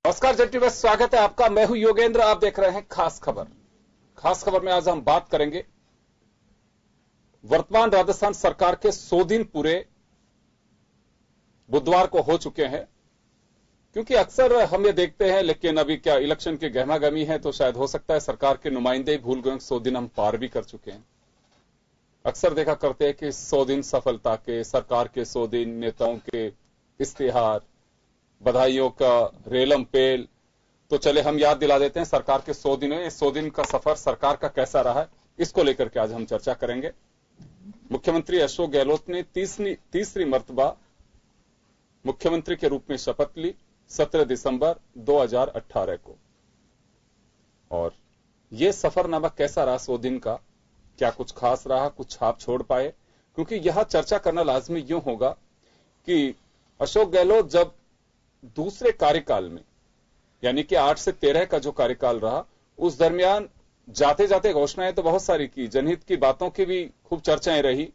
नमस्कार जेटी में स्वागत है आपका। मैं हूं योगेंद्र, आप देख रहे हैं खास खबर। खास खबर में आज हम बात करेंगे वर्तमान राजस्थान सरकार के 100 दिन पूरे बुधवार को हो चुके हैं। क्योंकि अक्सर हम ये देखते हैं, लेकिन अभी क्या इलेक्शन की गहमागहमी है तो शायद हो सकता है सरकार के नुमाइंदे ही भूल गए। 100 दिन हम पार भी कर चुके हैं। अक्सर देखा करते हैं कि 100 दिन सफलता के, सरकार के 100 दिन, नेताओं के इश्तिहार, बधाइयों का रेलम पेल। तो चले हम याद दिला देते हैं सरकार के 100 दिन है। इस 100 दिन का सफर सरकार का कैसा रहा है, इसको लेकर के आज हम चर्चा करेंगे। मुख्यमंत्री अशोक गहलोत ने तीसरी मर्तबा मुख्यमंत्री के रूप में शपथ ली 17 दिसंबर 2018 को। और यह सफरनामा कैसा रहा 100 दिन का, क्या कुछ खास रहा, कुछ छाप छोड़ पाए? क्योंकि यह चर्चा करना लाजमी यूं होगा कि अशोक गहलोत जब दूसरे कार्यकाल में, यानी कि 8 से 13 का जो कार्यकाल रहा, उस दरमियान जाते जाते घोषणाएं तो बहुत सारी की, जनहित की बातों की भी खूब चर्चाएं रही।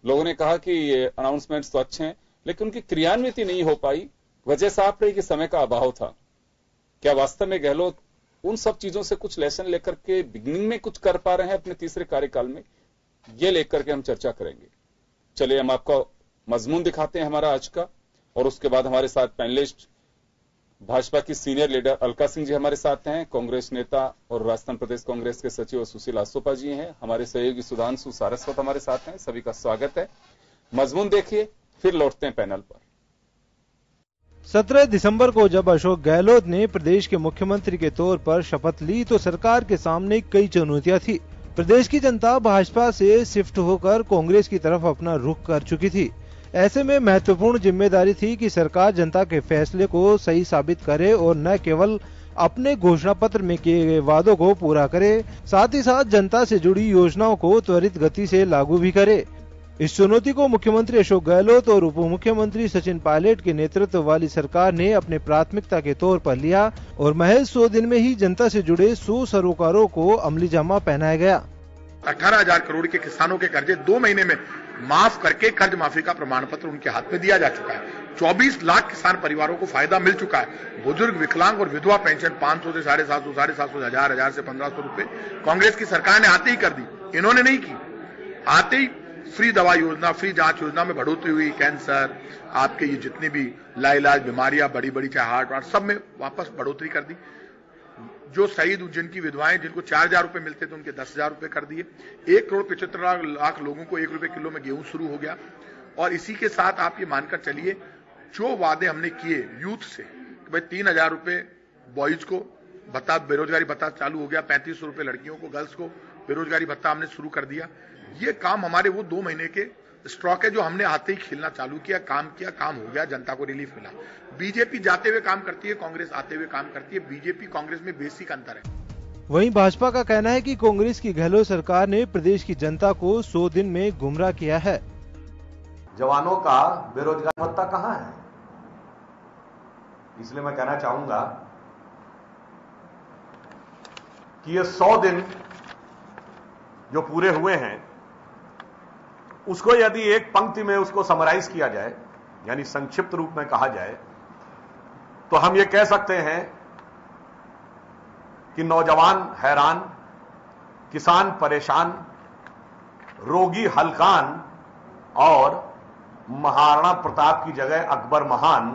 लोगों ने कहा कि ये अनाउंसमेंट्स तो अच्छे हैं, लेकिन उनकी क्रियान्विति नहीं हो पाई। वजह साफ रही कि समय का अभाव था। क्या वास्तव में गहलोत उन सब चीजों से कुछ लेसन लेकर के बिगनिंग में कुछ कर पा रहे हैं अपने तीसरे कार्यकाल में? ये लेकर के हम चर्चा करेंगे। चलिए हम आपको मजमून दिखाते हैं हमारा आज का, और उसके बाद हमारे साथ पैनलिस्ट भाजपा की सीनियर लीडर अलका सिंह जी हमारे साथ हैं, कांग्रेस नेता और राजस्थान प्रदेश कांग्रेस के सचिव सुशील आसोपा जी हैं, हमारे सहयोगी सुधांशु सारस्वत हमारे साथ हैं। सभी का स्वागत है। मजमून देखिए, फिर लौटते हैं पैनल पर। 17 दिसंबर को जब अशोक गहलोत ने प्रदेश के मुख्यमंत्री के तौर पर शपथ ली तो सरकार के सामने कई चुनौतियां थी। प्रदेश की जनता भाजपा से शिफ्ट होकर कांग्रेस की तरफ अपना रुख कर चुकी थी। ऐसे में महत्वपूर्ण जिम्मेदारी थी कि सरकार जनता के फैसले को सही साबित करे और न केवल अपने घोषणा पत्र में किए गए वादों को पूरा करे, साथ ही साथ जनता से जुड़ी योजनाओं को त्वरित गति से लागू भी करे। इस चुनौती को मुख्यमंत्री अशोक गहलोत और उप मुख्यमंत्री सचिन पायलट के नेतृत्व वाली सरकार ने अपने प्राथमिकता के तौर पर लिया और महज 100 दिन में ही जनता से जुड़े 100 सरोकारों को अमली जामा पहनाया गया। 18,000 करोड़ के किसानों के कर्जे 2 महीने में माफ करके कर्ज माफी का प्रमाण पत्र उनके हाथ में दिया जा चुका है। 24 लाख किसान परिवारों को फायदा मिल चुका है। बुजुर्ग, विकलांग और विधवा पेंशन 500 से 750, 750, 1000 से 1500 रुपए कांग्रेस की सरकार ने आते ही कर दी। इन्होंने नहीं की। आते ही फ्री दवा योजना, फ्री जांच योजना में बढ़ोतरी हुई। कैंसर, आपके ये जितनी भी लाइलाज बीमारियां, बड़ी बड़ी चाहे हार्ट, सब में वापस बढ़ोतरी कर दी। जो शहीद, जिनकी विधवाएं, जिनको 4,000 रुपए मिलते थे उनके 10,000 रुपए कर दिए। 1,75,00,000 लोगों को 1 रुपए किलो में गेहूं शुरू हो गया। और इसी के साथ आप ये मानकर चलिए, जो वादे हमने किए यूथ से कि भाई 3,000 रुपए बॉयज को भत्ता, बेरोजगारी भत्ता चालू हो गया, 3500 रुपए लड़कियों को, गर्ल्स को बेरोजगारी भत्ता हमने शुरू कर दिया। ये काम हमारे वो 2 महीने के स्टॉक है जो हमने आते ही खिलना चालू किया, काम किया, काम हो गया, जनता को रिलीफ मिला। बीजेपी जाते हुए काम करती है, कांग्रेस आते हुए काम करती है। बीजेपी कांग्रेस में बेसिक अंतर है। वहीं भाजपा का कहना है कि कांग्रेस की गहलोत सरकार ने प्रदेश की जनता को 100 दिन में गुमराह किया है। जवानों का बेरोजगार भत्ता कहां है? इसलिए मैं कहना चाहूंगा कि ये 100 दिन जो पूरे हुए हैं, उसको यदि एक पंक्ति में उसको समराइज किया जाए, यानी संक्षिप्त रूप में कहा जाए, तो हम ये कह सकते हैं कि नौजवान हैरान, किसान परेशान, रोगी हलकान और महाराणा प्रताप की जगह अकबर महान।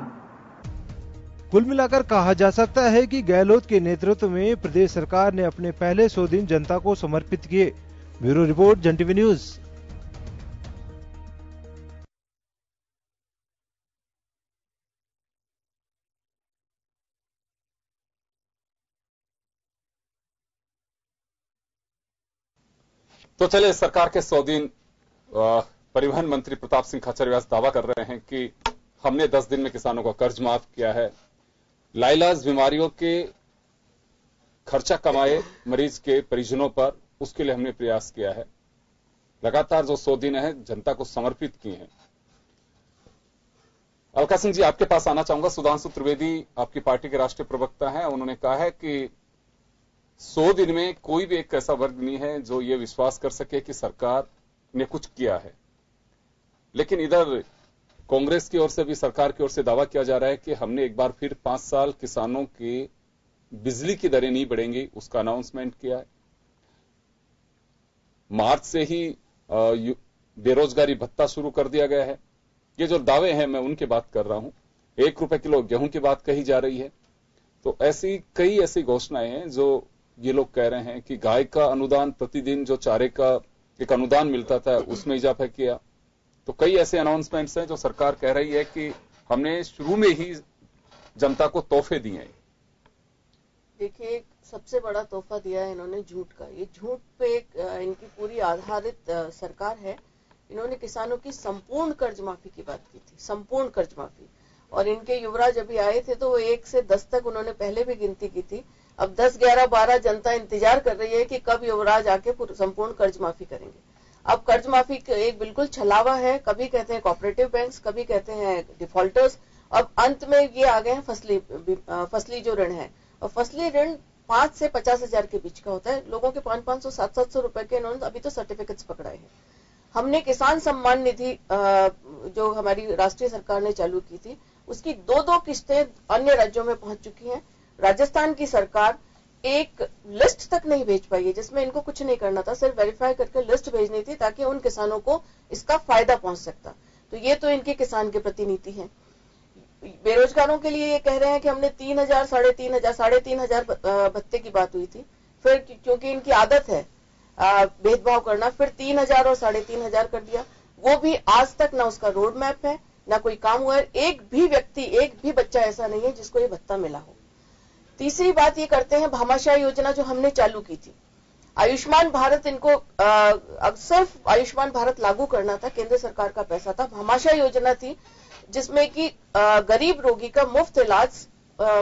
कुल मिलाकर कहा जा सकता है कि गहलोत के नेतृत्व में प्रदेश सरकार ने अपने पहले 100 दिन जनता को समर्पित किए। ब्यूरो रिपोर्ट, जन टीवी न्यूज। तो चले सरकार के 100 दिन, परिवहन मंत्री प्रताप सिंह खाचरियावास दावा कर रहे हैं कि हमने 10 दिन में किसानों का कर्ज माफ किया है। लाइलाज बीमारियों के खर्चा कमाए मरीज के परिजनों पर, उसके लिए हमने प्रयास किया है। लगातार जो 100 दिन है जनता को समर्पित किए हैं। अलका सिंह जी, आपके पास आना चाहूंगा। सुधांशु त्रिवेदी आपकी पार्टी के राष्ट्रीय प्रवक्ता हैं, उन्होंने कहा है कि 100 दिन में कोई भी एक ऐसा वर्ग नहीं है जो ये विश्वास कर सके कि सरकार ने कुछ किया है। लेकिन इधर कांग्रेस की ओर से भी, सरकार की ओर से दावा किया जा रहा है कि हमने एक बार फिर 5 साल किसानों की बिजली की दरें नहीं बढ़ेंगी, उसका अनाउंसमेंट किया है। मार्च से ही बेरोजगारी भत्ता शुरू कर दिया गया है। ये जो दावे हैं मैं उनकी बात कर रहा हूं। 1 रुपए किलो गेहूं की बात कही जा रही है। तो कई ऐसी घोषणाएं हैं जो ये लोग कह रहे हैं कि गाय का अनुदान, प्रतिदिन जो चारे का एक अनुदान मिलता था उसमें इजाफा किया। तो कई ऐसे अनाउंसमेंट्स हैं जो सरकार कह रही है कि हमने शुरू में ही जनता को तोहफे दिए हैं। देखिए, एक सबसे बड़ा तोहफा दिया है इन्होंने झूठ का। ये झूठ पे इनकी पूरी आधारित सरकार है। इन्होंने किसानों की संपूर्ण कर्ज माफी की बात की थी, संपूर्ण कर्ज माफी। और इनके युवराज अभी आए थे तो वो 1 से 10 तक उन्होंने पहले भी गिनती की थी। अब 10, 11, 12 जनता इंतजार कर रही है कि कब युवराज आके संपूर्ण कर्ज माफी करेंगे। अब कर्ज माफी एक बिल्कुल छलावा है। कभी कहते हैं कोऑपरेटिव बैंक्स, कभी कहते हैं डिफॉल्टर्स। अब अंत में ये आ गए हैं फसली जो ऋण है। और फसली ऋण 5 से 50 हजार के बीच का होता है। लोगों के 500-500, 700-700 रुपए के इन्होंने अभी तो सर्टिफिकेट्स पकड़ाए हैं। हमने किसान सम्मान निधि जो हमारी राष्ट्रीय सरकार ने चालू की थी, उसकी 2-2 किस्तें अन्य राज्यों में पहुंच चुकी हैं। राजस्थान की सरकार एक लिस्ट तक नहीं भेज पाई है, जिसमें इनको कुछ नहीं करना था, सिर्फ वेरीफाई करके लिस्ट भेजनी थी ताकि उन किसानों को इसका फायदा पहुंच सकता। तो ये तो इनके किसान के प्रति नीति है। बेरोजगारों के लिए ये कह रहे हैं कि हमने 3,000, 3,500 भत्ते की बात हुई थी। फिर क्योंकि इनकी आदत है भेदभाव करना, फिर 3,000 और 3,500 कर दिया। वो भी आज तक ना उसका रोड मैप है, ना कोई काम हुआ है। एक भी व्यक्ति, एक भी बच्चा ऐसा नहीं है जिसको ये भत्ता मिला हो। तीसरी बात ये करते हैं भामाशाह योजना जो हमने चालू की थी। आयुष्मान भारत, इनको सिर्फ आयुष्मान भारत लागू करना था, केंद्र सरकार का पैसा था। भामाशाह योजना थी जिसमें कि गरीब रोगी का मुफ्त इलाज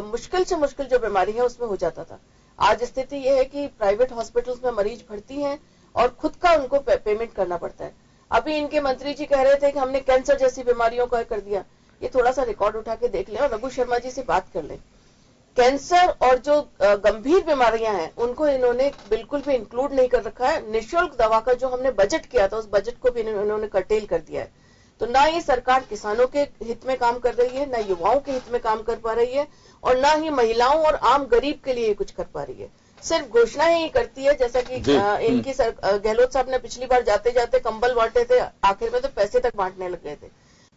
मुश्किल से मुश्किल जो बीमारी है उसमें हो जाता था। आज स्थिति यह है कि प्राइवेट हॉस्पिटल्स में मरीज भर्ती हैं और खुद का उनको पेमेंट करना पड़ता है। अभी इनके मंत्री जी कह रहे थे कि हमने कैंसर जैसी बीमारियों का कर दिया। ये थोड़ा सा रिकॉर्ड उठा के देख लें और रघु शर्मा जी से बात कर लें। कैंसर और जो गंभीर बीमारियां हैं उनको इन्होंने बिल्कुल भी इंक्लूड नहीं कर रखा है। निःशुल्क दवा का जो हमने बजट किया था उस बजट को भी इन्होंने कर्टेल कर दिया है। तो ना ये सरकार किसानों के हित में काम कर रही है, ना युवाओं के हित में काम कर पा रही है, और ना ही महिलाओं और आम गरीब के लिए कुछ कर पा रही है। सिर्फ घोषणाएं ही करती है, जैसा कि इनकी गहलोत साहब ने पिछली बार जाते जाते कंबल बांटे थे, आखिर में तो पैसे तक बांटने लग गए थे।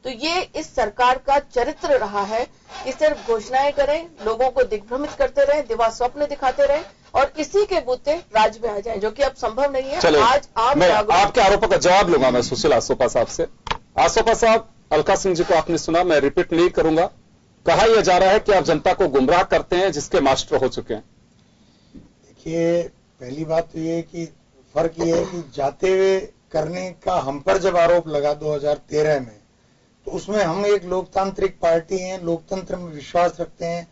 तो ये इस सरकार का चरित्र रहा है कि सिर्फ घोषणाएं करें, लोगों को दिग्भ्रमित करते रहे, दिवा स्वप्न दिखाते रहे और इसी के बूते राज में आ जाए, जो कि अब संभव नहीं है। आज मैं आपके आरोपों का जवाब लूंगा मैं सुशील आसोपा साहब से। आसोपा साहब, अलका सिंह जी को आपने सुना, मैं रिपीट नहीं करूंगा। कहा यह जा रहा है कि आप जनता को गुमराह करते हैं जिसके मास्टर हो चुके हैं। देखिए, पहली बात तो ये कि फर्क ये है कि जाते हुए करने का हम पर जब आरोप लगा 2013 में, तो उसमें हम एक लोकतांत्रिक पार्टी हैं, लोकतंत्र में विश्वास रखते हैं।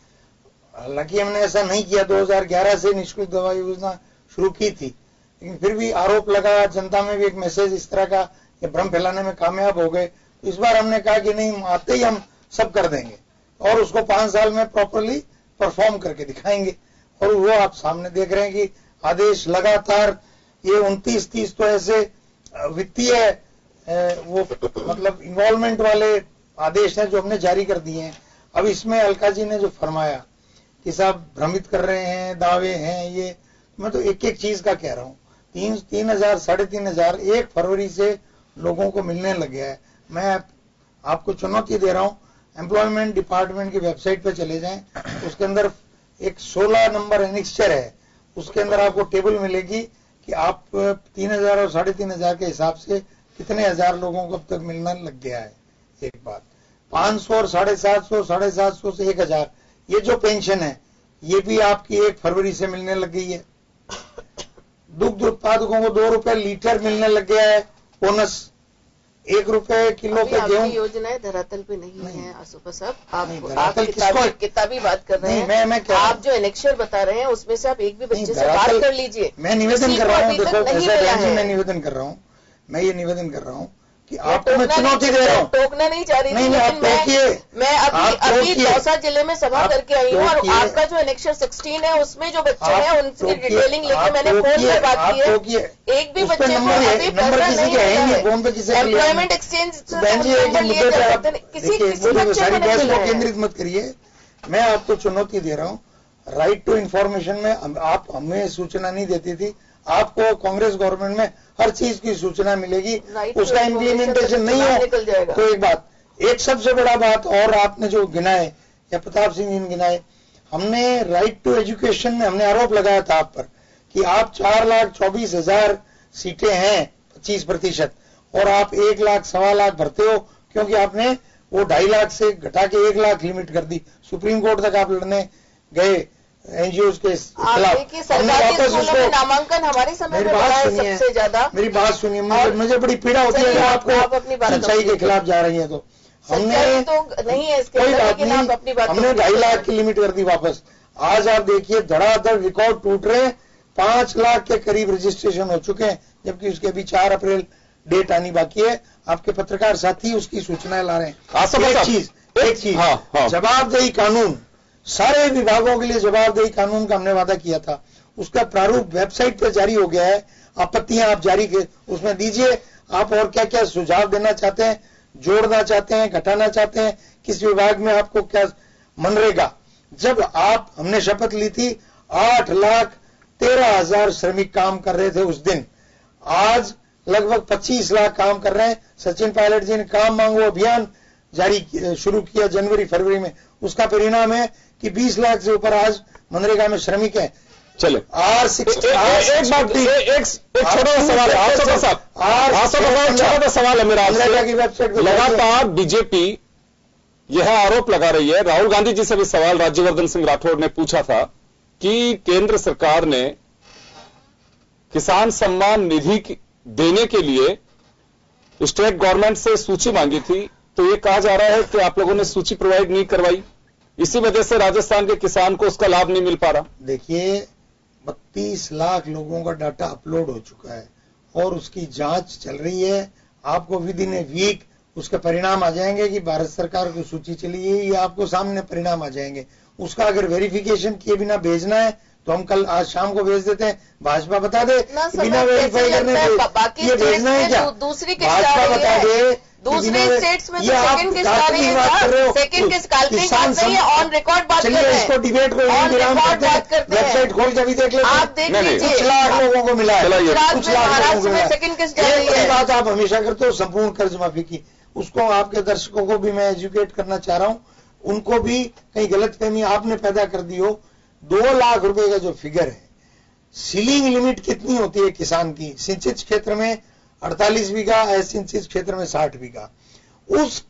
हालांकि हमने ऐसा नहीं किया, 2011 से निःशुल्क दवा योजना शुरू की थी, लेकिन फिर भी आरोप लगा, जनता में भी एक मैसेज इस तरह का ये भ्रम फैलाने में कामयाब हो गए। तो इस बार हमने कहा कि नहीं, आते ही हम सब कर देंगे और उसको 5 साल में प्रॉपरली परफॉर्म करके दिखाएंगे। और वो आप सामने देख रहे हैं कि आदेश लगातार ये 29-30 तो ऐसे वित्तीय वो मतलब इन्वॉल्वमेंट वाले आदेश हैं जो हमने जारी कर दिए हैं। अब इसमें अलका जी ने जो फरमाया कि साहब भ्रमित कर रहे हैं, दावे हैं, ये मैं तो एक एक चीज का कह रहा हूँ। 3,000, 3,500 1 फरवरी से लोगों को मिलने लग गया है। मैं आपको चुनौती दे रहा हूँ, एम्प्लॉयमेंट डिपार्टमेंट की वेबसाइट पे चले जाएं, उसके अंदर एक 16 नंबर एनेक्स्चर है, उसके अंदर आपको टेबल मिलेगी कि आप 3,000 और 3,500 के हिसाब से कितने हजार लोगों को अब तक मिलना लग गया है। एक बात 500 और 750, 750 से 1,000 ये जो पेंशन है ये भी आपकी 1 फरवरी से मिलने लग गई है। दुग्ध उत्पादकों को 2 रुपए लीटर मिलने लग गया है बोनस। 1 रुपए किलो पे गेहूं। योजनाएं धरातल पे नहीं है आसोपा साहब। आप किताबी बात कर रहे हैं। मैं आप जो एनेक्चर बता रहे हैं उसमें से आप एक भी बच्चे से बात कर लीजिए। मैं निवेदन कर रहा हूँ, देखो ऐसा मैं निवेदन कर रहा हूँ, मैं ये निवेदन कर रहा हूँ कि आपको मैं चुनौती दे रहा हूँ। टोकना नहीं चाह रही थी, लेकिन मैं अभी दौसा जिले में सभा करके आई हूँ और आपका जो एनेक्शर 16 है उसमें जो बच्चे हैं उनकी डिटेलिंग लेके मैंने फोन पे बात की है। एक भी बच्चे को अभी पैसा नहीं है। एम्प्लॉयमेंट एक्सचेंज किसी बच्चे को नहीं केंद्रित मत करिए। मैं आपको चुनौती दे रहा हूँ। राइट टू इंफॉर्मेशन में आप हमें सूचना नहीं देती थी, आपको कांग्रेस गवर्नमेंट में हर चीज की सूचना मिलेगी, उसका इम्प्लीमेंटेशन नहीं हो तो एक बात। एक सबसे बड़ा बात और आपने जो गिनाए या प्रताप सिंह जी ने गिनाए, हमने राइट टू एजुकेशन में हमने आरोप लगाया था आप पर कि आप 4,24,000 सीटें हैं 25% और आप 1 लाख 1.25 लाख भरते हो, क्योंकि आपने वो 2.5 लाख से घटा के 1 लाख लिमिट कर दी। सुप्रीम कोर्ट तक आप लड़ने गए एनजीओ के खिलाफ। नामांकन हमारे समय में सबसे ज्यादा। मेरी बात सुनिए, मुझे बड़ी पीड़ा होती है आपको सच्चाई के खिलाफ जा रही है तो हमने तो नहीं है इसके कोई बात नहीं, हमने 2.5 लाख की लिमिट कर दी वापस। आज आप देखिए धड़ाधड़ रिकॉर्ड टूट रहे हैं, 5 लाख के करीब रजिस्ट्रेशन हो चुके हैं, जबकि उसके अभी 4 अप्रैल डेट आनी बाकी है। आपके पत्रकार साथी उसकी सूचनाएं ला रहे हैं। एक चीज जवाबदेही कानून, सारे विभागों के लिए जवाबदेही कानून का हमने वादा किया था, उसका प्रारूप वेबसाइट पर जारी हो गया है। आपत्तियां आप जारी के उसमें दीजिए, आप और क्या क्या सुझाव देना चाहते हैं, जोड़ना चाहते हैं, घटाना चाहते हैं, किस विभाग में आपको क्या मनरेगा। जब आप हमने शपथ ली थी 8,13,000 श्रमिक काम कर रहे थे उस दिन, आज लगभग 25 लाख काम कर रहे हैं। सचिन पायलट जी ने काम मांगो अभियान जारी शुरू किया जनवरी फरवरी में, उसका परिणाम है कि 20 लाख से ऊपर आज मनरेगा में श्रमिक है। चले एक छोटा सा सवाल है छोटा सा सवाल है मेरा आपसे। लगातार बीजेपी यह आरोप लगा रही है, राहुल गांधी जी से भी सवाल राज्यवर्धन सिंह राठौड़ ने पूछा था कि केंद्र सरकार ने किसान सम्मान निधि देने के लिए स्टेट गवर्नमेंट से सूची मांगी थी, तो ये कहा जा रहा है कि आप लोगों ने सूची प्रोवाइड नहीं करवाई, इसी वजह से राजस्थान के किसान को उसका लाभ नहीं मिल पा रहा। देखिए 32 लाख लोगों का डाटा अपलोड हो चुका है और उसकी जांच चल रही है। आपको विद इन ए वीक उसका परिणाम आ जाएंगे कि भारत सरकार को सूची चली है, ये आपको सामने परिणाम आ जाएंगे। उसका अगर वेरिफिकेशन किए बिना भेजना है तो हम कल आज शाम को भेज देते हैं, भाजपा बता दे बिना वेरीफाई करने ये भेजना है क्या, भाजपा बता दे। दूसरे स्टेट्स में तो सेकंड किस्त आ रही है, सेकंड किस्त काल्पनिक बात नहीं है, ऑन रिकॉर्ड बात कर रहे हैं। इसको डिबेट को वेबसाइट खोल के भी देख लेते हैं, आप देख लीजिए। कुछ लाख लोगों को मिला है, कुछ महाराष्ट्र में सेकंड किस्त जा रही है। बात आप हमेशा करते हो संपूर्ण कर्ज माफी की, उसको आपके दर्शकों को भी मैं एजुकेट करना चाह रहा हूं, उनको भी कहीं गलतफहमी आपने पैदा कर दी हो। 2 लाख रुपए का जो फिगर है, सीलिंग लिमिट कितनी होती है किसान की, सिंचित क्षेत्र में 48 बीघा, असिंचित क्षेत्र में 60 बीघा। उस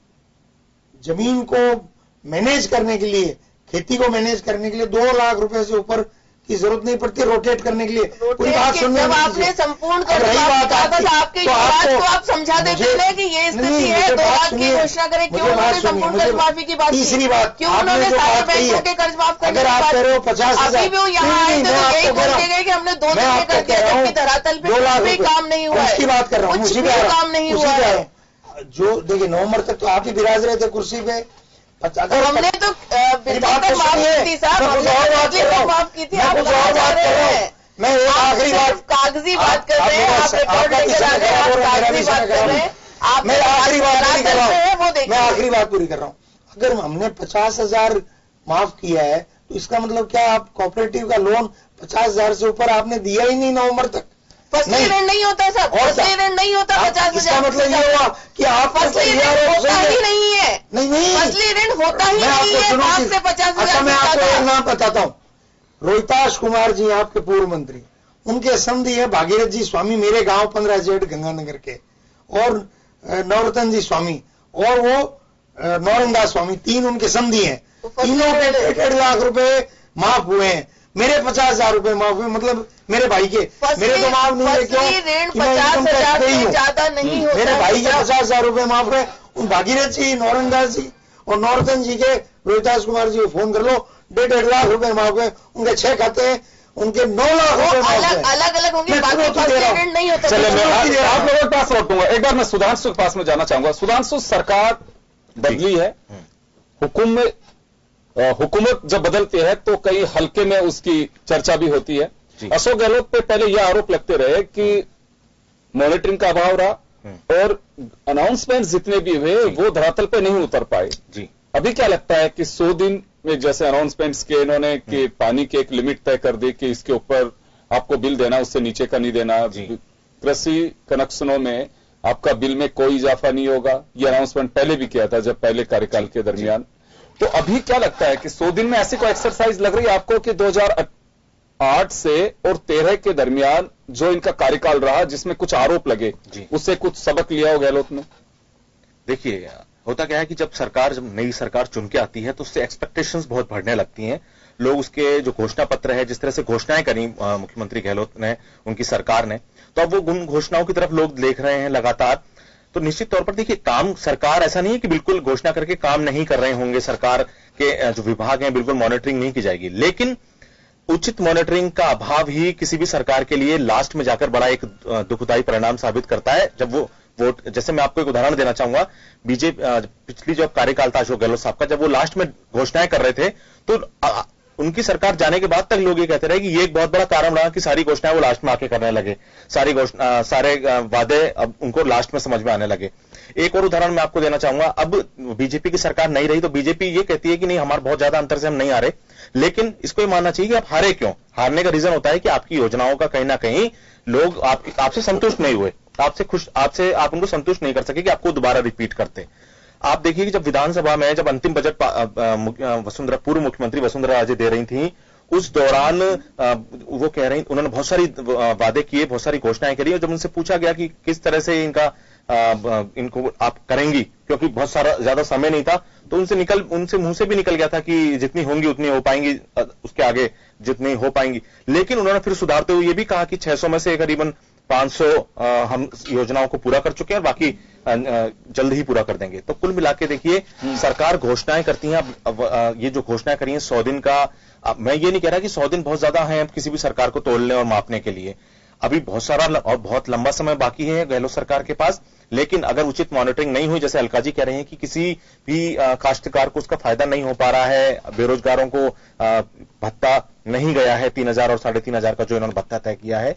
जमीन को मैनेज करने के लिए, खेती को मैनेज करने के लिए 2 लाख रुपए से ऊपर की जरूरत नहीं पड़ती रोटेट करने के लिए। पूरी बात सुनने जब आपने संपूर्ण कर आपके बात को आप समझा देते हैं कि ये स्थिति है, 2 लाख की घोषणा करें, क्यों उन्होंने संपूर्ण कर्ज माफी की बात की? तीसरी बात, क्यों उन्होंने सारे बैंकों के कर्ज माफ करने की बात? अभी भी वो यहाँ आए थे तो यही बोल के गए कि हमने 2 दिन में कर दिया, जबकि धरातल पे कोई काम नहीं हुआ है, उसकी बात कर रहा हूँ, कुछ भी काम नहीं हुआ है। जो देखिए नवंबर तक तो आप ही विराज रहे थे कुर्सी पे, हमने तो बिल्कुल माफ की थी साहब, हमने माफ की थी। आप जा रहे हैं, मैं आखिरी बात कागजी बात कर रहे हैं, आप रिकॉर्ड लेकर आ गए, आप कागजी बात कर रहे हैं, आप मैं आखिरी बात पूरी कर रहा हूँ, मैं आखिरी बात पूरी कर रहा हूँ। अगर हमने 50,000 माफ किया है तो इसका मतलब क्या, आप कोऑपरेटिव का लोन 50,000 से ऊपर आपने दिया ही नहीं नवंबर तक? फसली ऋण नहीं होता सर, फसली ऋण नहीं होता 50,000। इसका मतलब ये हुआ कि आप फसली ऋण होता ही नहीं है, नहीं फसली ऋण होता ही नहीं है, 5 से 50,000। मैं आपको एक नाम बताता हूँ, रोहिताश कुमार जी आपके पूर्व मंत्री, उनके समधी है भागीरथ जी स्वामी, मेरे गांव 15 जेठ गंगानगर के, और नवरत्न जी स्वामी, और वो नौरंगा स्वामी, 3 उनके समधी हैं। तीनों के 1.5 लाख रुपए माफ हुए हैं, मेरे 50,000 रुपए माफ हुए, मतलब मेरे भाई के, मेरे तो माफ नहीं है, क्यों? ऋण 50,000 से ज्यादा नहीं होता। मेरे भाई के 50,000 रुपए माफ हुए, उन भागीरथ जी, नौरंगा जी और नौरतन जी के रोहिताश कुमार जी को फोन कर लो, 1.5 लाख रुपए माफ हुए, उनके 6 खाते हैं, उनके 9 लाख रुपए अलग अलग होंगे, बाकी फर्स्ट नहीं होता। चलिए मैं आप लोगों के पास लौटूंगा, एक बार मैं सुधांशु के पास में जाना चाहूंगा। सुधांशु, सरकार बदली है, हुकूमत जब बदलती है तो कई हल्के में उसकी चर्चा भी होती है। अशोक गहलोत पे पहले यह आरोप लगते रहे कि मॉनिटरिंग का अभाव रहा और अनाउंसमेंट जितने भी हुए वो धरातल पे नहीं उतर पाए। अभी क्या लगता है कि 100 दिन में जैसे अनाउंसमेंट्स किए इन्होंने कि पानी की एक लिमिट तय कर दी कि इसके ऊपर आपको बिल देना, उससे नीचे का नहीं देना, कृषि कनेक्शनों में आपका बिल में कोई इजाफा नहीं होगा, ये अनाउंसमेंट पहले भी किया था जब पहले कार्यकाल के दरमियान। तो अभी क्या लगता है कि 100 दिन में ऐसी कोई एक्सरसाइज लग रही है आपको कि 2008 से और 13 के दरमियान जो इनका कार्यकाल रहा जिसमें कुछ आरोप लगे उससे कुछ सबक लिया हो गहलोत ने? देखिए, होता क्या है कि जब नई सरकार चुन के आती है तो उससे एक्सपेक्टेशंस बहुत बढ़ने लगती हैं। लोग उसके जो घोषणा पत्र है, जिस तरह से घोषणाएं करी मुख्यमंत्री गहलोत ने, उनकी सरकार ने, तो अब वो उन घोषणाओं की तरफ लोग देख रहे हैं लगातार। तो निश्चित तौर पर देखिए, काम सरकार ऐसा नहीं है कि बिल्कुल घोषणा करके काम नहीं कर रहे होंगे, सरकार के जो विभाग हैं बिल्कुल मॉनिटरिंग नहीं की जाएगी, लेकिन उचित मॉनिटरिंग का अभाव ही किसी भी सरकार के लिए लास्ट में जाकर बड़ा एक दुखदायी परिणाम साबित करता है। जब वो वोट, जैसे मैं आपको एक उदाहरण देना चाहूंगा, बीजेपी पिछली जो कार्यकाल था अशोक गहलोत साहब का, जब वो लास्ट में घोषणाएं कर रहे थे तो उनकी सरकार जाने के बाद तक लोग ये कहते रहे कि ये एक बहुत बड़ा कारण रहा कि सारी घोषणाएं वो लास्ट में आके करने लगे, सारे वादे अब उनको लास्ट में समझ में आने लगे। एक और उदाहरण मैं आपको देना चाहूंगा, अब बीजेपी की सरकार नहीं रही तो बीजेपी ये कहती है कि नहीं, हमारे बहुत ज्यादा अंतर से हम नहीं हारे, लेकिन इसको ये मानना चाहिए कि आप हारे क्यों। हारने का रीजन होता है कि आपकी योजनाओं का कहीं ना कहीं लोग आपसे संतुष्ट नहीं हुए, आप उनको संतुष्ट नहीं कर सके कि आपको दोबारा रिपीट करते। आप देखिए कि जब विधानसभा में जब अंतिम बजट पूर्व मुख्यमंत्री वसुंधरा राजे दे रही थी, उस दौरान वो कह रही, उन्होंने बहुत सारी वादे किए, बहुत सारी घोषणाएं करी, और जब उनसे पूछा गया कि किस तरह से इनको आप करेंगी, क्योंकि बहुत सारा ज्यादा समय नहीं था, तो उनसे मुंह से भी निकल गया था कि जितनी होंगी उतनी हो पाएंगी, उसके आगे जितनी हो पाएंगी। लेकिन उन्होंने फिर सुधारते हुए ये भी कहा कि 600 में से करीबन 500 हम योजनाओं को पूरा कर चुके हैं और बाकी जल्द ही पूरा कर देंगे। तो कुल मिला के देखिए, सरकार घोषणाएं करती है। अब ये जो घोषणाएं करी हैं 100 दिन का, मैं ये नहीं कह रहा कि 100 दिन बहुत ज्यादा है किसी भी सरकार को तोड़ने और मापने के लिए, अभी बहुत सारा और बहुत लंबा समय बाकी है गहलोत सरकार के पास। लेकिन अगर उचित मॉनिटरिंग नहीं हुई, जैसे अलका जी कह रहे हैं कि किसी भी काश्तकार को उसका फायदा नहीं हो पा रहा है, बेरोजगारों को भत्ता नहीं गया है 3,000 और 3,500 का जो इन्होंने भत्ता तय किया है,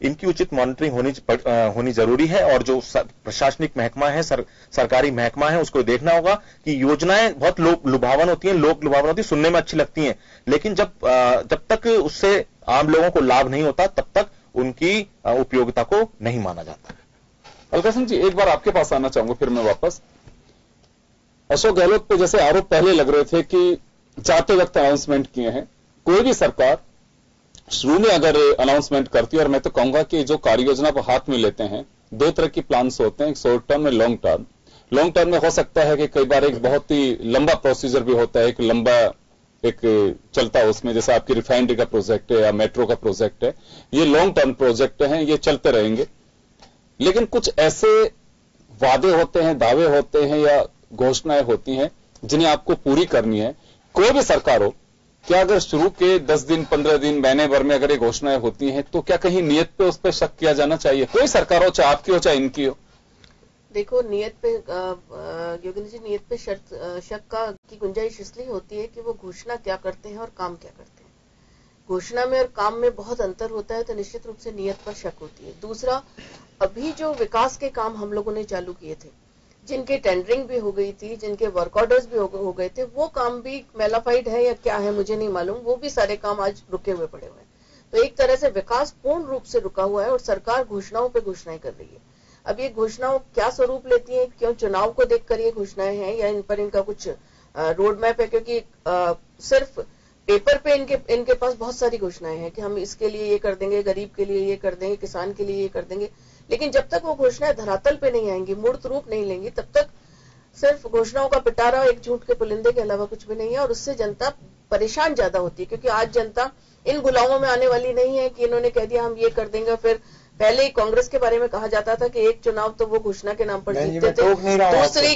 इनकी उचित मॉनिटरिंग होनी जरूरी है। और जो प्रशासनिक महकमा है, सरकारी महकमा है, उसको देखना होगा कि योजनाएं बहुत लुभावन होती हैं, लोक लुभावन होती है, सुनने में अच्छी लगती हैं, लेकिन जब तक उससे आम लोगों को लाभ नहीं होता तब तक उनकी उपयोगिता को नहीं माना जाता। अलका सिंह जी, एक बार आपके पास आना चाहूंगा फिर मैं वापस। अशोक गहलोत पे जैसे आरोप पहले लग रहे थे कि जाते वक्त अनाउंसमेंट किए हैं, कोई भी सरकार शुरू में अगर अनाउंसमेंट करती है, और मैं तो कहूंगा कि जो कार्य योजना को हाथ में लेते हैं, 2 तरह की प्लान्स होते हैं, एक शॉर्ट टर्म और लॉन्ग टर्म। लॉन्ग टर्म में हो सकता है कि कई बार एक बहुत ही लंबा प्रोसीजर भी होता है, एक लंबा चलता है उसमें, जैसे आपकी रिफाइनरी का प्रोजेक्ट है या मेट्रो का प्रोजेक्ट है, ये लॉन्ग टर्म प्रोजेक्ट हैं, ये चलते रहेंगे। लेकिन कुछ ऐसे वादे होते हैं, दावे होते हैं या घोषणाएं होती हैं जिन्हें आपको पूरी करनी है, कोई भी सरकार हो। क्या अगर शुरू के 10 दिन, 15 दिन, महीने भर में अगर ये घोषणाएं होती हैं तो क्या कहीं नियत पे उस पर शक किया जाना चाहिए? कोई सरकार हो, चाहे आपकी हो चाहे इनकी हो। देखो, नियत पे योगिनी जी, नियत पे शक की गुंजाइश इसलिए होती है कि वो घोषणा क्या करते हैं और काम क्या करते हैं। घोषणा में और काम में बहुत अंतर होता है, तो निश्चित रूप से नियत पर शक होती है। दूसरा, अभी जो विकास के काम हम लोगों ने चालू किए थे, जिनके टेंडरिंग भी हो गई थी, जिनके वर्क ऑर्डर्स भी हो गए थे, वो काम भी मेलाफाइड है या क्या है मुझे नहीं मालूम, वो भी सारे काम आज रुके हुए पड़े हुए हैं। तो एक तरह से विकास पूर्ण रूप से रुका हुआ है और सरकार घोषणाओं पे घोषणाएं कर रही है। अब ये घोषणाओं क्या स्वरूप लेती है, क्यों चुनाव को देखकर ये घोषणाएं हैं या इन पर इनका कुछ रोड मैप है? क्योंकि सिर्फ पेपर पे इनके पास बहुत सारी घोषणाएं हैं कि हम इसके लिए ये कर देंगे, गरीब के लिए ये कर देंगे, किसान के लिए ये कर देंगे, लेकिन जब तक वो घोषणाएं धरातल पे नहीं आएंगी, मूर्त रूप नहीं लेंगी, तब तक सिर्फ घोषणाओं का पिटारा, एक झूठ के पुलिंदे के अलावा कुछ भी नहीं है। और उससे जनता परेशान ज्यादा होती है, क्योंकि आज जनता इन गुलामों में आने वाली नहीं है कि इन्होंने कह दिया हम ये कर देंगे। फिर पहले ही कांग्रेस के बारे में कहा जाता था कि एक चुनाव तो वो घोषणा के नाम पर जीतते थे, दूसरी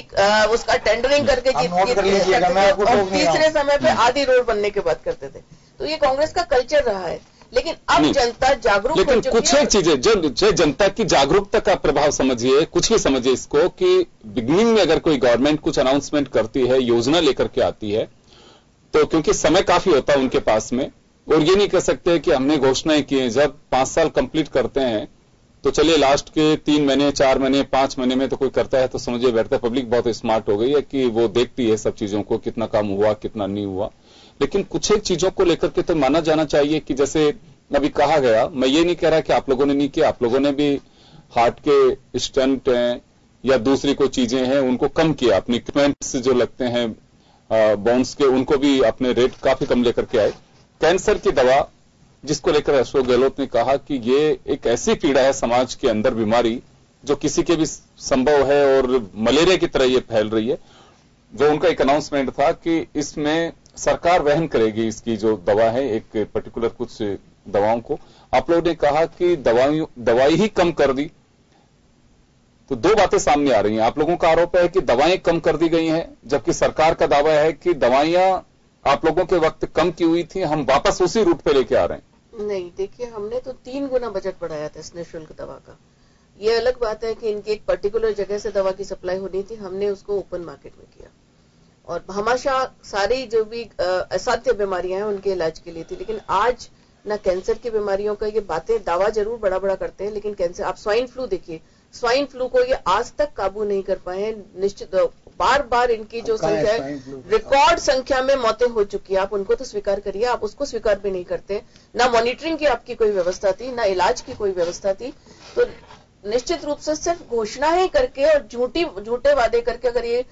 उसका टेंडरिंग करके जीतते थे, और तीसरे समय पे आधी रोड बनने के बाद करते थे। तो ये कांग्रेस का कल्चर रहा है लेकिन अब जनता जागरूक हो लेकिन चुकी कुछ है। एक चीजें जो जनता की जागरूकता का प्रभाव समझिए, कुछ ही समझिए इसको कि बिगिनिंग में अगर कोई गवर्नमेंट कुछ अनाउंसमेंट करती है, योजना लेकर के आती है, तो क्योंकि समय काफी होता है उनके पास में, और ये नहीं कह सकते कि हमने घोषणाएं की हैं, जब 5 साल कंप्लीट करते हैं तो चलिए लास्ट के 3 महीने 4 महीने 5 महीने में तो कोई करता है तो समझिए बैठता है। पब्लिक बहुत स्मार्ट हो गई है कि वो देखती है सब चीजों को, कितना काम हुआ कितना नहीं हुआ। लेकिन कुछ एक चीजों को लेकर के तो माना जाना चाहिए कि जैसे अभी कहा गया, मैं ये नहीं कह रहा कि आप लोगों ने नहीं किया, आप लोगों ने भी हार्ट के स्टंट हैं या दूसरी कोई चीजें हैं उनको कम किया, अपनी इक्विपमेंट्स जो लगते हैं बोन्स के उनको भी अपने रेट काफी कम लेकर के आए। कैंसर की दवा जिसको लेकर अशोक गहलोत ने कहा कि ये एक ऐसी पीड़ा है समाज के अंदर, बीमारी जो किसी के भी संभव है और मलेरिया की तरह ये फैल रही है, जो उनका एक अनाउंसमेंट था कि इसमें सरकार वहन करेगी इसकी जो दवा है, एक पर्टिकुलर कुछ दवाओं को। आप लोगों ने कहा कि दवाई ही कम कर दी, तो दो बातें सामने आ रही हैं। आप लोगों का आरोप है कि दवाएं कम कर दी गई हैं, जबकि सरकार का दावा है कि दवाइयां आप लोगों के वक्त कम की हुई थी, हम वापस उसी रूट पे लेके आ रहे हैं। नहीं, देखिए हमने तो 3 गुना बजट बढ़ाया था इस निःशुल्क दवा का। ये अलग बात है कि इनकी एक पर्टिकुलर जगह से दवा की सप्लाई होनी थी, हमने उसको ओपन मार्केट में किया, और हमेशा सारी जो भी असाध्य बीमारियां हैं उनके इलाज के लिए थी। लेकिन आज ना कैंसर की बीमारियों का ये बातें दावा जरूर बड़ा बड़ा करते हैं, लेकिन कैंसर, आप स्वाइन फ्लू देखिए, स्वाइन फ्लू को ये आज तक काबू नहीं कर पाए हैं। निश्चित बार बार इनकी जो संख्या है, रिकॉर्ड संख्या में मौतें हो चुकी है। आप उनको तो स्वीकार करिए, आप उसको स्वीकार भी नहीं करते। ना मॉनिटरिंग की आपकी कोई व्यवस्था थी, ना इलाज की कोई व्यवस्था थी। तो निश्चित रूप से सिर्फ घोषणाएं करके और झूठे वादे करके अगर ये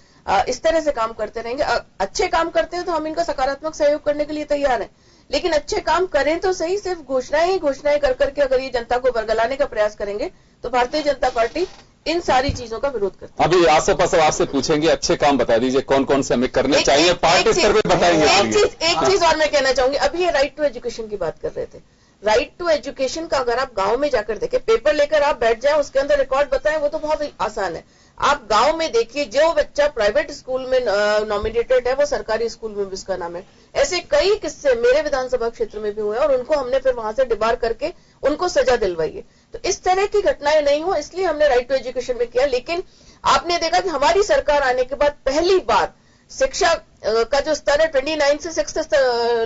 इस तरह से काम करते रहेंगे, अच्छे काम करते हैं तो हम इनका सकारात्मक सहयोग करने के लिए तैयार हैं, लेकिन अच्छे काम करें तो सही। सिर्फ घोषणाएं कर करके अगर ये जनता को बरगलाने का प्रयास करेंगे तो भारतीय जनता पार्टी इन सारी चीजों का विरोध करती है। अभी आसो पास आपसे पूछेंगे, अच्छे काम बता दीजिए कौन कौन से हमें करने चाहिए, पार्टी स्तर पे बताएंगे। एक चीज और मैं कहना चाहूंगी, अभी ये राइट टू एजुकेशन की बात कर रहे थे। राइट टू एजुकेशन का अगर आप गांव में जाकर देखें, पेपर लेकर आप बैठ जाएं, उसके अंदर रिकॉर्ड बताएं, वो तो बहुत आसान है। आप गांव में देखिए, जो बच्चा प्राइवेट स्कूल में नॉमिनेटेड है वो सरकारी स्कूल में भी उसका नाम है। ऐसे कई किस्से मेरे विधानसभा क्षेत्र में भी हुए और उनको हमने फिर वहां से डिबार करके उनको सजा दिलवाई है। तो इस तरह की घटनाएं नहीं हो, इसलिए हमने राइट टू एजुकेशन में किया। लेकिन आपने देखा कि हमारी सरकार आने के बाद पहली बार शिक्षा का जो स्तर है 29 से 6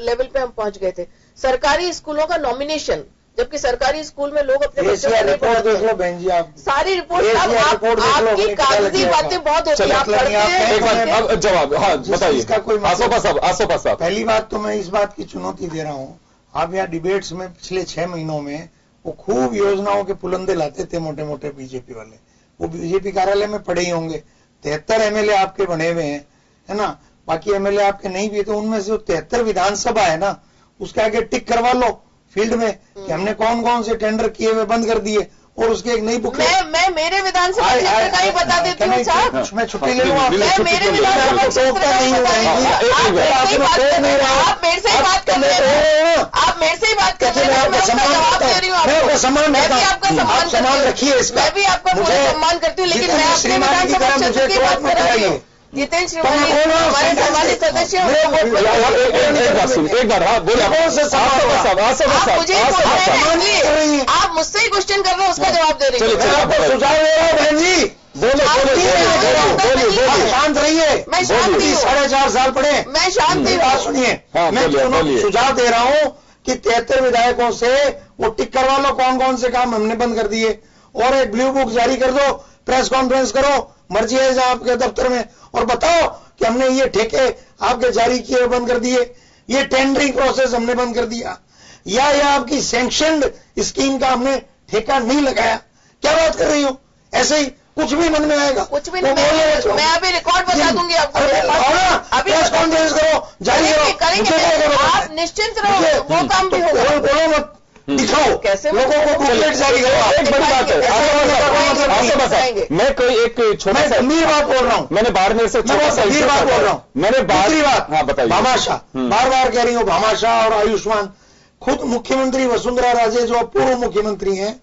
लेवल पे हम पहुंच गए थे। सरकारी स्कूलों का नॉमिनेशन, जबकि सरकारी स्कूल में लोग अपने बच्चों को नहीं पढ़ाते हैं। बहन जी, आप सारी रिपोर्ट आपकी कागजी बातें बहुत होती है, आप पढ़ते हैं। एक बार अब जवाब, हाँ बताइए। आसोपा साहब, पहली बात तो मैं इस बात की चुनौती दे रहा हूँ, आप यहाँ डिबेट्स में पिछले 6 महीनों में वो खूब योजनाओं के पुलंदे लाते थे मोटे मोटे बीजेपी वाले। वो बीजेपी कार्यालय में पड़े ही होंगे। 73 एमएलए आपके बने हुए हैं, है ना, बाकी एमएलए आपके नहीं भी, तो उनमें से जो 73 विधानसभा है ना, उसके आगे टिक करवा लो फील्ड में कि हमने कौन कौन से टेंडर किए हुए बंद कर दिए, और उसके एक नई बुक मैं मेरे विधानसभा क्षेत्र का ही बता देती हूँ साहब। मैं छुट्टी ले लूँ, मैं मेरे विधानसभा क्षेत्र का ही बता देती हूँ। आप मेरे से ही बात कर रहे हैं, आप मेरे से ही बात कर रहे हैं, मैं आपका जवाब दे रही हूँ। मैं भी आपका सम्मान रखिए, मैं भी आपका सम्मान करती हूँ, लेकिन मैं अपने विधानसभा क्षेत्र की बात कर रही हूँ। जितेंद्र श्रीवाणी हमारे सम्मानित सदस्य, एक बार हाँ बोले, आप मुझसे ही क्वेश्चन कर रहे हो, उसका जवाब दे रही हूँ। सुझाव दे रहा हूँ बहन जी, बोले शांत रहिए। मैं शांत हूँ, 4.5 साल पढ़े, मैं शांत हूँ। सुनिए, मैं सुझाव दे रहा हूँ कि 73 विधायकों से वो टिक करवा लो कौन कौन से काम हमने बंद कर दिए, और एक ब्लू बुक जारी कर दो, प्रेस कॉन्फ्रेंस करो, मर्जी है आपके दफ्तर में, और बताओ कि हमने ये ठेके आपके जारी किए बंद कर दिए, ये टेंडरिंग प्रोसेस हमने बंद कर दिया, या आपकी सैंक्शनड स्कीम का हमने ठेका नहीं लगाया। क्या बात कर रही हो? ऐसे ही कुछ भी मन में आएगा, कुछ भी नहीं। मैं अभी रिकॉर्ड बता दूंगी आपको, अभी प्रेस कॉन्फ्रेंस करो, जारी करो, आप निश्चिंत रहो, वो काम भी होगा। बोलो मत, दिखाओ कैसे लोगों को बुकलेट जारी करो। एक बड़ी बात है, मैं कोई एक छोटा सा गंभीर बात बोल रहा हूँ, मैंने बाड़मेर से गंभीर बात बोल रहा हूँ। मैंने दूसरी बात, हाँ बताइए, भामाशाह, बार बार कह रही हूँ भामाशाह और आयुष्मान। खुद मुख्यमंत्री वसुंधरा राजे जो पूर्व मुख्यमंत्री हैं,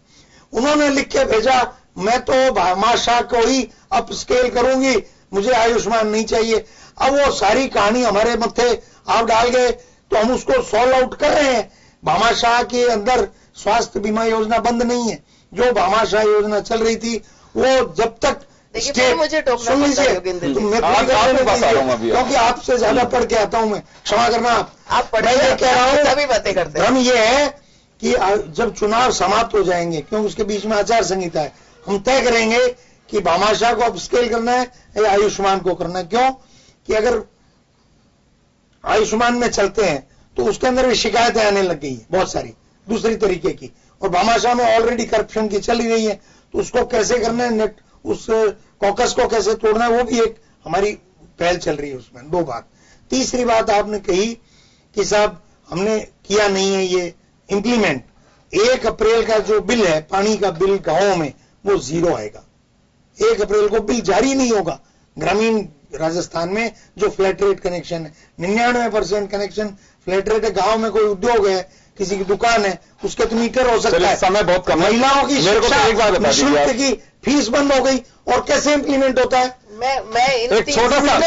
उन्होंने लिख के भेजा, मैं तो भामाशाह को ही अप स्केल करूंगी, मुझे आयुष्मान नहीं चाहिए। अब वो सारी कहानी हमारे मत्थे आप डाल गए तो हम उसको सॉल्व आउट कर रहे हैं, भामाशाह के अंदर स्वास्थ्य बीमा योजना बंद नहीं है। जो भामाशाह योजना चल रही थी वो जब तक मुझे सुन लीजिए, क्योंकि आपसे ज्यादा पढ़ के आता हूं मैं, क्षमा करना आप पढ़ कह रहा हूं, सभी बातें करते हैं। हम ये है कि जब चुनाव समाप्त हो जाएंगे, क्योंकि उसके बीच में आचार संहिता है, हम तय करेंगे कि भामाशाह को अब स्केल करना है या आयुष्मान को करना है। क्यों कि अगर आयुष्मान में चलते हैं तो उसके अंदर भी शिकायतें आने लग गई है बहुत सारी दूसरी तरीके की, और भामाशाह में ऑलरेडी करप्शन की चल ही रही है, तो उसको कैसे करना है, नेट उस कॉकस को कैसे तोड़ना है, वो भी एक हमारी पहल चल रही है उसमें। दो बात। तीसरी बात आपने कही कि साहब हमने किया नहीं है ये इंप्लीमेंट। 1 अप्रैल का जो बिल है पानी का बिल गांवों में वो 0 आएगा। 1 अप्रैल को बिल जारी नहीं होगा। ग्रामीण राजस्थान में जो फ्लैट रेट कनेक्शन है 99% कनेक्शन फ्लैट रेट है। गांव में कोई उद्योग है, किसी की दुकान है, उसके तो मीटर हो सकता है। समय बहुत कम है। महिलाओं की शिक्षा निःशुल्क की फीस बंद हो गई, और कैसे इंप्लीमेंट होता है? मैं एक छोटा सा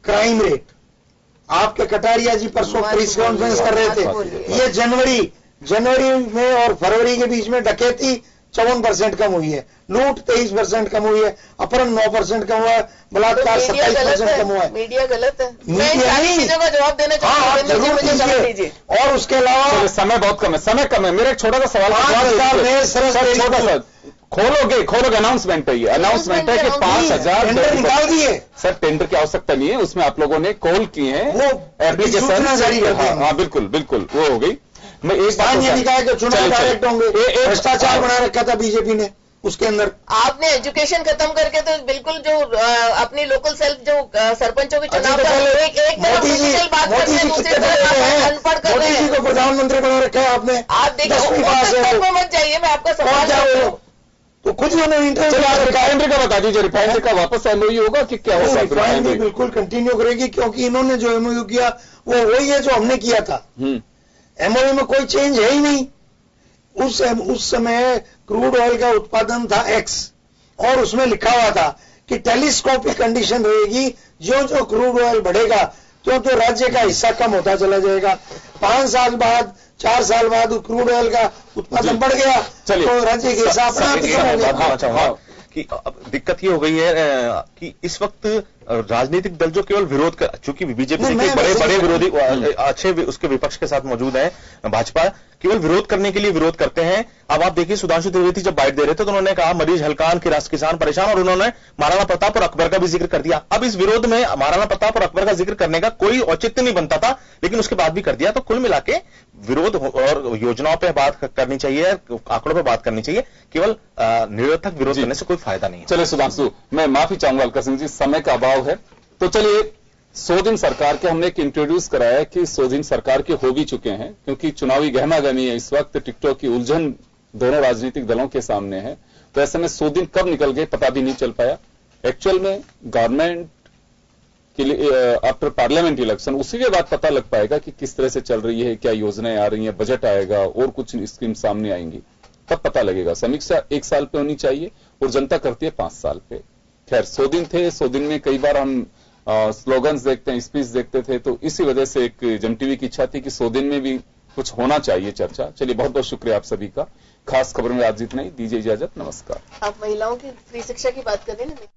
क्राइम रेट, आपके कटारिया जी परसों प्रेस कॉन्फ्रेंस कर रहे थे, ये जनवरी में और फरवरी के बीच में डकैती 54% कम हुई है, लूट 23% कम हुई है, अपहरण 9% कम हुआ है, बलात्कार 27% कम हुआ है। मीडिया गलत है। मीडिया नहीं, चीजों का जवाब देना चाहिए। और उसके अलावा समय बहुत कम है, समय कम है। मेरा एक छोटा सा सवाल छोटा सा खोलोगे अनाउंसमेंट है, ये अनाउंसमेंट है कि 5,000 निकाल दिए। सर टेंडर की आवश्यकता नहीं है, उसमें आप लोगों ने कॉल किए हैं, वो एप्लीकेशन जारी करते हैं। हाँ बिल्कुल वो हो गई। मैं एक स्थानीय निकाय के चुनाव डायरेक्ट होंगे, भ्रष्टाचार बना रखा था बीजेपी ने उसके अंदर। आपने एजुकेशन खत्म करके तो बिल्कुल जो अपनी लोकल सेल्फ जो सरपंचों के चुनाव का एक मोदी जी को प्रधानमंत्री बना रखा है आपने। आप देखिए मत जाइए, मैं आपका सवाल तो खुद ही उन्होंने रिफाइनरी का बता दीजिए, रिफाइनरी का वापस एमओयू होगा कि क्या होगा? रिफाइनरी बिल्कुल कंटिन्यू करेगी, क्योंकि इन्होंने जो एमओयू किया वो वही है जो हमने किया था। एमओयू में कोई चेंज है ही नहीं। उस समय क्रूड ऑयल का उत्पादन था X, और उसमें लिखा हुआ था कि टेलीस्कोपिक कंडीशन रहेगी, जो क्रूड ऑयल बढ़ेगा तो राज्य का हिस्सा कम होता चला जाएगा। 5 साल बाद 4 साल बाद क्रूड ऑयल का उत्पादन बढ़ गया तो राज्य के हिसाब कि दिक्कत ये हो गई है कि इस वक्त राजनीतिक दल जो केवल विरोध कर, चूंकि बीजेपी के बड़े विरोधी अच्छे उसके विपक्ष के साथ मौजूद है, भाजपा केवल विरोध करने के लिए विरोध करते हैं। अब आप देखिए सुधांशु त्रिवेदी जब बाइट दे रहे थे तो उन्होंने कहा मरीज हल्कान की राष्ट्र किसान परेशान, और उन्होंने महाराणा प्रताप और अकबर का भी जिक्र कर दिया। अब इस विरोध में महाराणा प्रताप और अकबर का जिक्र करने का कोई औचित्य नहीं बनता था, लेकिन उसके बाद भी कर दिया। तो कुल मिला के विरोध और योजनाओं पर बात करनी चाहिए, आंकड़ों पर बात करनी चाहिए, केवल निरर्थक विरोध करने से कोई फायदा नहीं है। चलिए सुधांशु, मैं माफी चाहूंगा अलका सिंह जी, समय का अभाव है, तो चलिए 100 दिन सरकार के हमने एक इंट्रोड्यूस कराया कि 100 दिन सरकार के हो भी चुके हैं, क्योंकि चुनावी गहमागहमी है इस वक्त, टिकटॉक की उलझन दोनों राजनीतिक दलों के सामने है, तो ऐसे में 100 दिन कब निकल गए पता भी नहीं चल पाया। एक्चुअल में गवर्नमेंट के लिए आफ्टर पार्लियामेंट इलेक्शन उसी के बाद पता लग पाएगा कि किस तरह से चल रही है, क्या योजनाएं आ रही हैं, बजट आएगा और कुछ स्कीम सामने आएंगी, तब पता लगेगा। समीक्षा 1 साल पे होनी चाहिए और जनता करती है 5 साल पे। खैर 100 दिन थे, 100 दिन में कई बार हम स्लोगन्स देखते हैं, स्पीच देखते थे, तो इसी वजह से एक जम टीवी की इच्छा थी कि 100 दिन में भी कुछ होना चाहिए चर्चा। चलिए बहुत बहुत शुक्रिया आप सभी का। खास खबर में आज इतना ही, दीजिए इजाजत, नमस्कार। आप महिलाओं की फ्री शिक्षा की बात कर रहे हैं ना।